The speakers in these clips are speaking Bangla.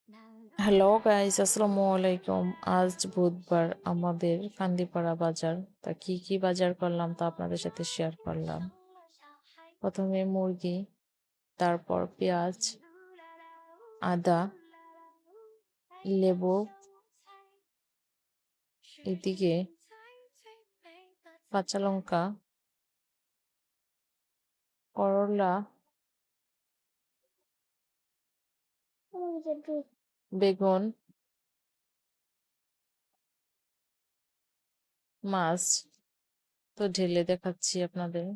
হ্যালো গাইস, আসসালামু আলাইকুম। আজ বুধবার, আমাদের কান্দিপাড়া বাজার। তা কি কি বাজার করলাম তা আপনাদের সাথে শেয়ার করলাম। প্রথমে মুরগি, তারপর পেঁয়াজ, আদা, লেবু, এদিকে কাঁচা লঙ্কা, করলা, বেগুন, মাছ তো ঢেলে দেখাচ্ছি আপনাদের।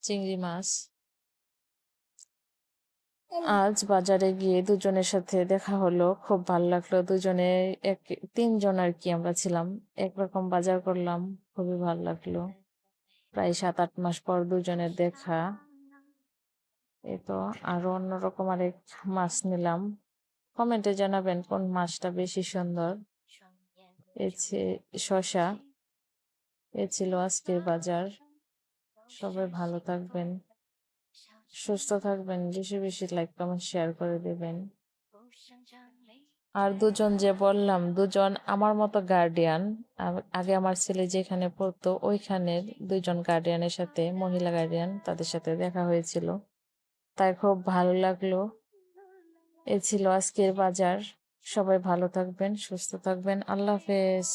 চিংড়ি মাছ। আজ বাজারে গিয়ে দুজনের সাথে দেখা হলো, খুব ভালো লাগলো। দুজনে এক তিনজন আর কি আমরা ছিলাম, একরকম বাজার করলাম, খুবই ভালো লাগলো। প্রায় 7-8 মাস পর দুজনের দেখা। এই তো আরো অন্যরকম আরেক মাছ নিলাম। কমেন্টে জানাবেন কোন মাছটা বেশি সুন্দর। শশা। এ ছিল আজকের বাজার। সবাই ভালো থাকবেন, সুস্থ থাকবেন, বেশি বেশি লাইক কমেন্ট শেয়ার করে দেবেন। আর দুজন যে বললাম, দুজন আমার মতো গার্ডিয়ান। আগে আমার ছেলে যেখানে পড়তো ওইখানের দুইজন গার্ডিয়ানের সাথে, মহিলা গার্ডিয়ান, তাদের সাথে দেখা হয়েছিল, তাই খুব ভালো লাগলো। এ ছিল আজকের বাজার। সবাই ভালো থাকবেন, সুস্থ থাকবেন। আল্লাহ হাফেজ।